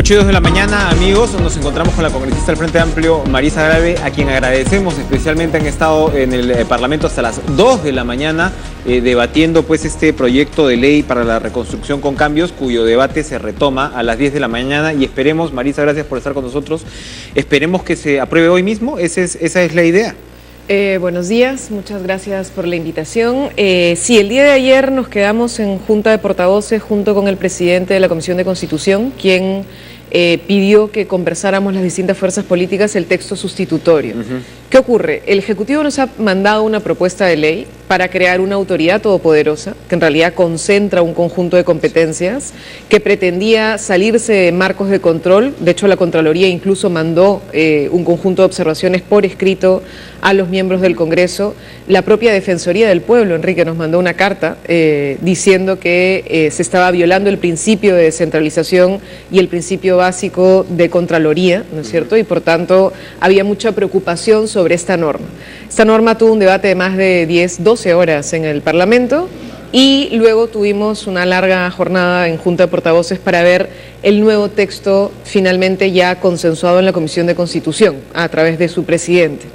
8:02 de la mañana, amigos, nos encontramos con la congresista del Frente Amplio, Marisa Grave, a quien agradecemos especialmente. Han estado en el Parlamento hasta las 2 de la mañana debatiendo pues este proyecto de ley para la reconstrucción con cambios, cuyo debate se retoma a las 10 de la mañana y esperemos, Marisa, gracias por estar con nosotros, esperemos que se apruebe hoy mismo. Esa es la idea. Buenos días, muchas gracias por la invitación. Sí, el día de ayer nos quedamos en Junta de Portavoces junto con el presidente de la Comisión de Constitución, quien pidió que conversáramos las distintas fuerzas políticas el texto sustitutorio. ¿Qué ocurre? El Ejecutivo nos ha mandado una propuesta de ley para crear una autoridad todopoderosa, que en realidad concentra un conjunto de competencias, que pretendía salirse de marcos de control. De hecho, la Contraloría incluso mandó un conjunto de observaciones por escrito a los miembros del Congreso. La propia Defensoría del Pueblo, Enrique, nos mandó una carta diciendo que se estaba violando el principio de descentralización y el principio básico de Contraloría, ¿no es cierto? Y por tanto había mucha preocupación sobre esta norma. Esta norma tuvo un debate de más de 12 horas en el Parlamento y luego tuvimos una larga jornada en Junta de Portavoces para ver el nuevo texto finalmente ya consensuado en la Comisión de Constitución a través de su presidente.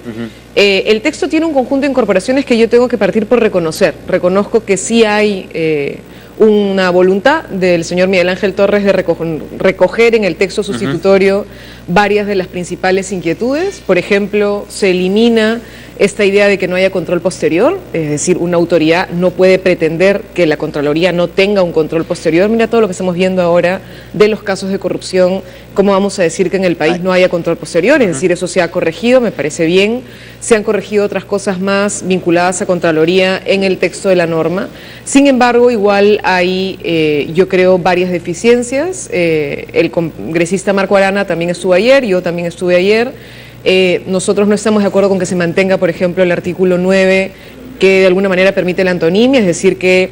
El texto tiene un conjunto de incorporaciones que yo tengo que partir por reconocer. Reconozco que sí hay una voluntad del señor Miguel Ángel Torres de recoger en el texto sustitutorio varias de las principales inquietudes. Por ejemplo, se elimina esta idea de que no haya control posterior, es decir, una autoridad no puede pretender que la Contraloría no tenga un control posterior. Mira todo lo que estamos viendo ahora de los casos de corrupción, cómo vamos a decir que en el país no haya control posterior, es decir, eso se ha corregido, me parece bien. Se han corregido otras cosas más vinculadas a Contraloría en el texto de la norma. Sin embargo, igual hay, yo creo, varias deficiencias. El congresista Marco Arana también estuvo ayer, yo también estuve ayer. Nosotros no estamos de acuerdo con que se mantenga, por ejemplo, el artículo 9, que de alguna manera permite la antonimia, es decir, que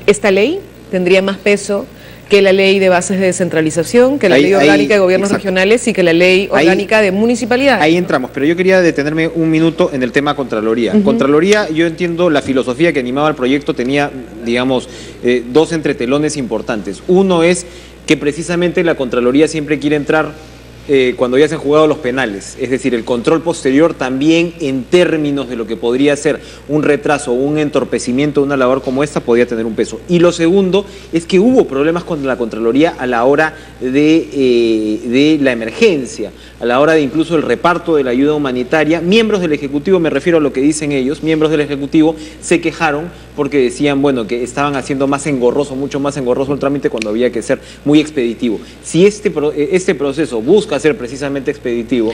esta ley tendría más peso que la ley de bases de descentralización, que la ley orgánica de gobiernos regionales y que la ley orgánica de municipalidades. Ahí entramos, pero yo quería detenerme un minuto en el tema Contraloría. Contraloría, yo entiendo la filosofía que animaba el proyecto, tenía, digamos, dos entretelones importantes. Uno es que precisamente la Contraloría siempre quiere entrar cuando ya se han jugado los penales, es decir, el control posterior también en términos de lo que podría ser un retraso o un entorpecimiento de una labor como esta podría tener un peso. Y lo segundo es que hubo problemas con la Contraloría a la hora de la emergencia, a la hora de incluso el reparto de la ayuda humanitaria. Miembros del Ejecutivo, me refiero a lo que dicen ellos, miembros del Ejecutivo se quejaron porque decían, bueno, que estaban haciendo más engorroso, mucho más engorroso el trámite cuando había que ser muy expeditivo. Si este proceso busca ser precisamente expeditivo,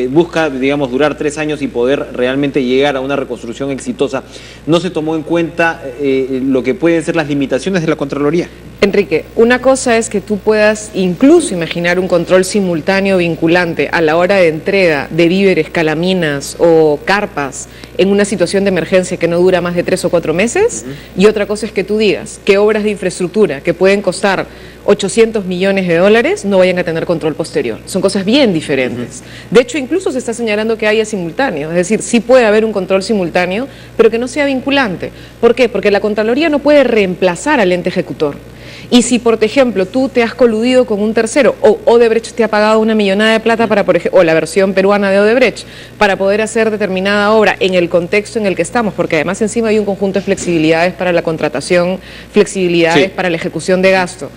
busca, digamos, durar 3 años y poder realmente llegar a una reconstrucción exitosa, ¿no se tomó en cuenta lo que pueden ser las limitaciones de la Contraloría? Enrique, una cosa es que tú puedas incluso imaginar un control simultáneo vinculante a la hora de entrega de víveres, calaminas o carpas en una situación de emergencia que no dura más de 3 o 4 meses, y otra cosa es que tú digas que obras de infraestructura que pueden costar 800 millones de dólares no vayan a tener control posterior. Son cosas bien diferentes. De hecho, incluso se está señalando que haya simultáneo, es decir, sí puede haber un control simultáneo, pero que no sea vinculante. ¿Por qué? Porque la Contraloría no puede reemplazar al ente ejecutor. Y si, por ejemplo, tú te has coludido con un tercero, o Odebrecht te ha pagado una millonada de plata para, por ejemplo, o la versión peruana de Odebrecht, para poder hacer determinada obra en el contexto en el que estamos, porque además encima hay un conjunto de flexibilidades para la contratación, flexibilidades para la ejecución de gasto.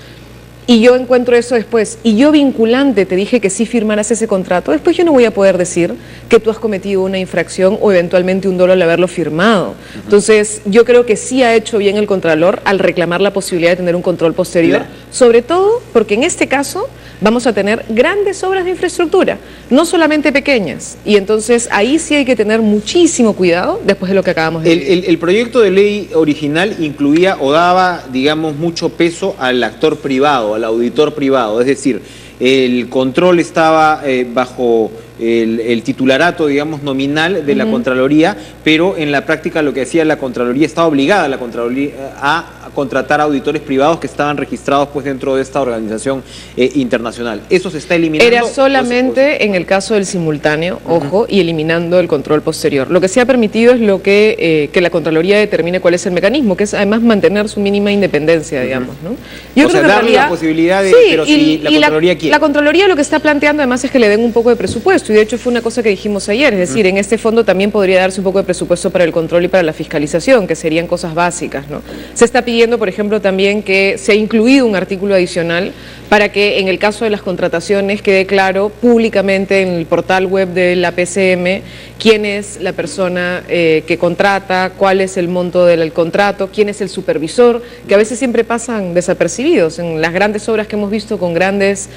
Y yo encuentro eso después, y yo vinculante te dije que sí firmaras ese contrato, después yo no voy a poder decir que tú has cometido una infracción o eventualmente un dolo al haberlo firmado. Entonces, yo creo que sí ha hecho bien el Contralor al reclamar la posibilidad de tener un control posterior, sobre todo porque en este caso vamos a tener grandes obras de infraestructura, no solamente pequeñas, y entonces ahí sí hay que tener muchísimo cuidado después de lo que acabamos de decir. El proyecto de ley original incluía o daba, digamos, mucho peso al actor privado, al auditor privado, es decir, el control estaba bajo el titularato, digamos, nominal de la Contraloría, pero en la práctica lo que hacía la Contraloría, estaba obligada la Contraloría a contratar auditores privados que estaban registrados pues dentro de esta organización internacional. ¿Eso se está eliminando? Era solamente en el caso del simultáneo, ojo, y eliminando el control posterior. Lo que se ha permitido es lo que la Contraloría determine cuál es el mecanismo, que es además mantener su mínima independencia, digamos, ¿no? Yo creo que darle la posibilidad de, sí, pero si la Contraloría quiere. La Contraloría lo que está planteando además es que le den un poco de presupuesto, y de hecho fue una cosa que dijimos ayer, es decir, en este fondo también podría darse un poco de presupuesto para el control y para la fiscalización, que serían cosas básicas, ¿no? Se está pidiendo, por ejemplo, también que se ha incluido un artículo adicional para que en el caso de las contrataciones quede claro públicamente en el portal web de la PCM quién es la persona que contrata, cuál es el monto del contrato, quién es el supervisor, que a veces siempre pasan desapercibidos. En las grandes obras que hemos visto con grandes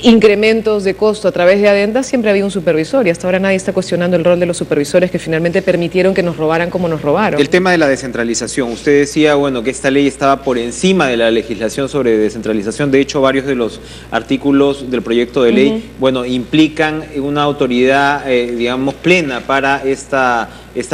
incrementos de costo a través de adendas, siempre había un supervisor y hasta ahora nadie está cuestionando el rol de los supervisores que finalmente permitieron que nos robaran como nos robaron. El tema de la descentralización, usted decía, bueno, que esta ley estaba por encima de la legislación sobre descentralización. De hecho, varios de los artículos del proyecto de ley, bueno, implican una autoridad, digamos, plena para esta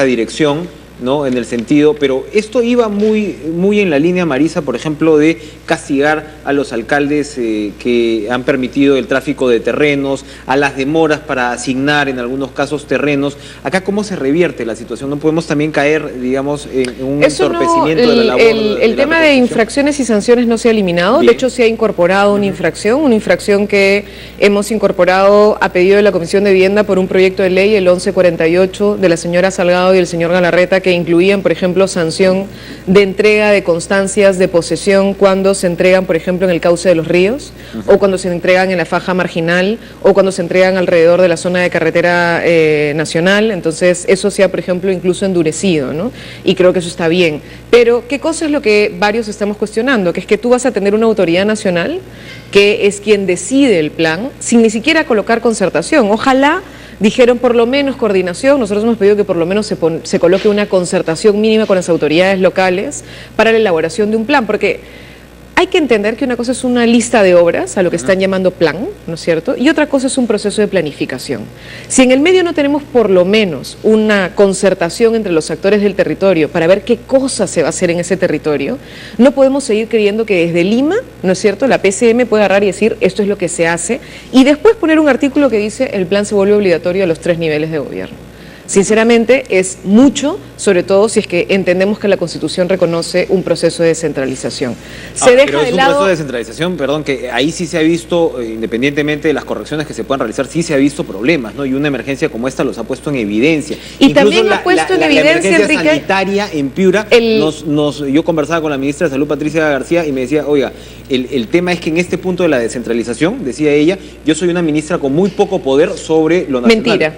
dirección, ¿no? En el sentido, pero esto iba muy en la línea, Marisa, por ejemplo, de castigar a los alcaldes que han permitido el tráfico de terrenos, a las demoras para asignar en algunos casos terrenos. Acá, ¿cómo se revierte la situación? No podemos también caer, digamos, en un entorpecimiento de la labor. El tema de infracciones y sanciones no se ha eliminado. Bien. De hecho, se ha incorporado una infracción que hemos incorporado a pedido de la Comisión de Vivienda por un proyecto de ley, el 1148, de la señora Salgado y el señor Galarreta, que incluían, por ejemplo, sanción de entrega de constancias de posesión cuando se entregan, por ejemplo, en el cauce de los ríos, o cuando se entregan en la faja marginal, o cuando se entregan alrededor de la zona de carretera nacional. Entonces, eso se ha, por ejemplo, incluso endurecido, ¿no? Y creo que eso está bien. Pero, ¿qué cosa es lo que varios estamos cuestionando? Que es que tú vas a tener una autoridad nacional que es quien decide el plan, sin ni siquiera colocar concertación. Ojalá dijeron por lo menos coordinación. Nosotros hemos pedido que por lo menos se coloque una concertación mínima con las autoridades locales para la elaboración de un plan, porque hay que entender que una cosa es una lista de obras, a lo que están llamando plan, ¿no es cierto? Y otra cosa es un proceso de planificación. Si en el medio no tenemos por lo menos una concertación entre los actores del territorio para ver qué cosa se va a hacer en ese territorio, no podemos seguir creyendo que desde Lima, ¿no es cierto?, la PCM puede agarrar y decir esto es lo que se hace y después poner un artículo que dice el plan se vuelve obligatorio a los 3 niveles de gobierno. Sinceramente es mucho, sobre todo si es que entendemos que la Constitución reconoce un proceso de descentralización. Pero es un proceso de descentralización, perdón, que ahí sí se ha visto, independientemente de las correcciones que se puedan realizar, sí se ha visto problemas, ¿no? Y una emergencia como esta los ha puesto en evidencia. Y incluso también ha puesto en evidencia, la emergencia sanitaria en Piura, yo conversaba con la ministra de Salud, Patricia García, y me decía, oiga, el tema es que en este punto de la descentralización, decía ella, yo soy una ministra con muy poco poder sobre lo nacional. Mentira.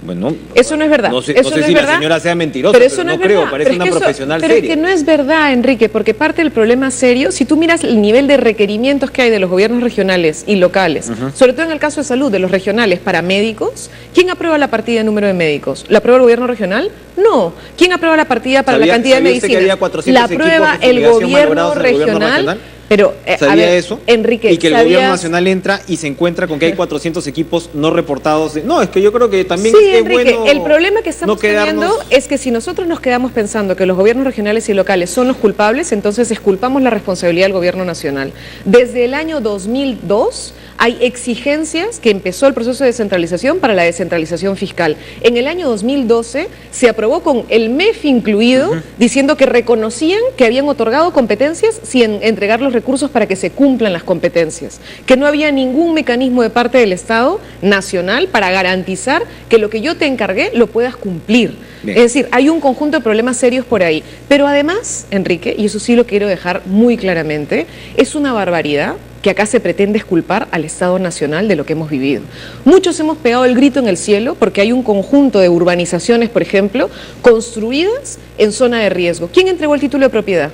Bueno, eso no es verdad. No sé si la señora sea mentirosa, pero no creo, parece una profesional seria. Pero es que no es verdad, Enrique, porque parte del problema serio, si tú miras el nivel de requerimientos que hay de los gobiernos regionales y locales, sobre todo en el caso de salud, de los regionales para médicos, ¿quién aprueba la partida de número de médicos? ¿La aprueba el gobierno regional? No. ¿Quién aprueba la partida para la cantidad de medicina? ¿La aprueba el gobierno regional? Pero, eso, Enrique, y que el gobierno nacional entra y se encuentra con que hay 400 equipos no reportados. No, es que yo creo que también sí, es Enrique, bueno el problema que estamos teniendo es que si nosotros nos quedamos pensando que los gobiernos regionales y locales son los culpables, entonces exculpamos la responsabilidad del gobierno nacional. Desde el año 2002 hay exigencias que empezó el proceso de descentralización para la descentralización fiscal. En el año 2012 se aprobó con el MEF incluido, diciendo que reconocían que habían otorgado competencias sin entregar los recursos para que se cumplan las competencias, que no había ningún mecanismo de parte del Estado nacional para garantizar que lo que yo te encargué lo puedas cumplir. Bien. Es decir, hay un conjunto de problemas serios por ahí. Pero además, Enrique, y eso sí lo quiero dejar muy claramente, es una barbaridad que acá se pretende exculpar al Estado Nacional de lo que hemos vivido. Muchos hemos pegado el grito en el cielo porque hay un conjunto de urbanizaciones, por ejemplo, construidas en zona de riesgo. ¿Quién entregó el título de propiedad?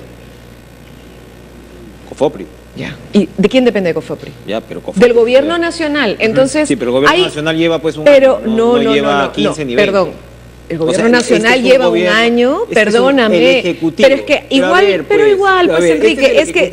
Cofopri. Ya. ¿Y de quién depende de Cofopri? Ya, pero Cofopri. Del gobierno nacional. Entonces, sí, pero el gobierno nacional lleva pues un pero no lleva 15 niveles. Perdón. el gobierno sea, nacional este lleva gobierno, un año, perdóname, perdóname, pero es que igual, pues Enrique, es que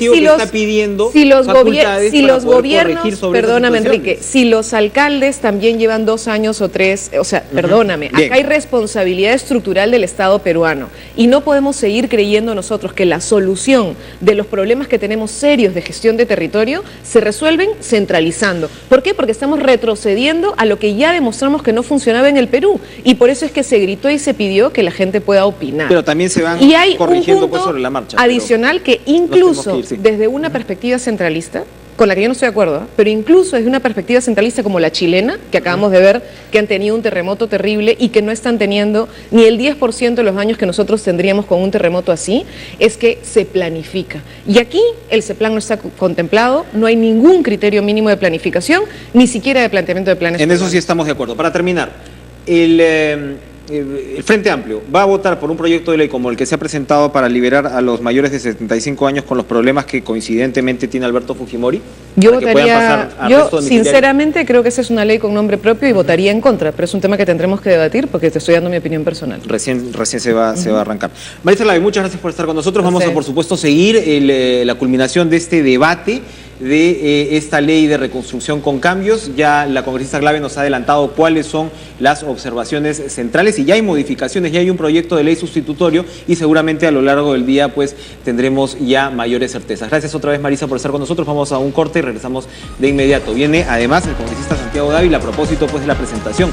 si los gobiernos, perdóname Enrique, si los alcaldes también llevan 2 años o 3, o sea, perdóname, acá hay responsabilidad estructural del Estado peruano y no podemos seguir creyendo nosotros que la solución de los problemas que tenemos serios de gestión de territorio se resuelven centralizando. ¿Por qué? Porque estamos retrocediendo a lo que ya demostramos que no funcionaba en el Perú y por eso es que se gritó y se pidió que la gente pueda opinar. Pero también se van y hay corrigiendo un punto sobre la marcha. Adicional que incluso desde una perspectiva centralista, con la que yo no estoy de acuerdo, pero incluso desde una perspectiva centralista como la chilena, que acabamos de ver que han tenido un terremoto terrible y que no están teniendo ni el 10% de los daños que nosotros tendríamos con un terremoto así, es que se planifica. Y aquí el CEPLAN no está contemplado, no hay ningún criterio mínimo de planificación, ni siquiera de planteamiento de planes. En eso sí estamos de acuerdo. Para terminar, el Frente Amplio va a votar por un proyecto de ley como el que se ha presentado para liberar a los mayores de 75 años con los problemas que coincidentemente tiene Alberto Fujimori. Yo votaría, yo sinceramente creo que esa es una ley con nombre propio y votaría en contra, pero es un tema que tendremos que debatir porque te estoy dando mi opinión personal. Recién se va a arrancar. Marisa Lave, muchas gracias por estar con nosotros. Vamos a, por supuesto, seguir la culminación de este debate de esta ley de reconstrucción con cambios. Ya la congresista Glave nos ha adelantado cuáles son las observaciones centrales y ya hay modificaciones, ya hay un proyecto de ley sustitutorio y seguramente a lo largo del día pues tendremos ya mayores certezas. Gracias otra vez, Marisa, por estar con nosotros. Vamos a un corte y regresamos de inmediato. Viene además el congresista Santiago Dávila a propósito pues de la presentación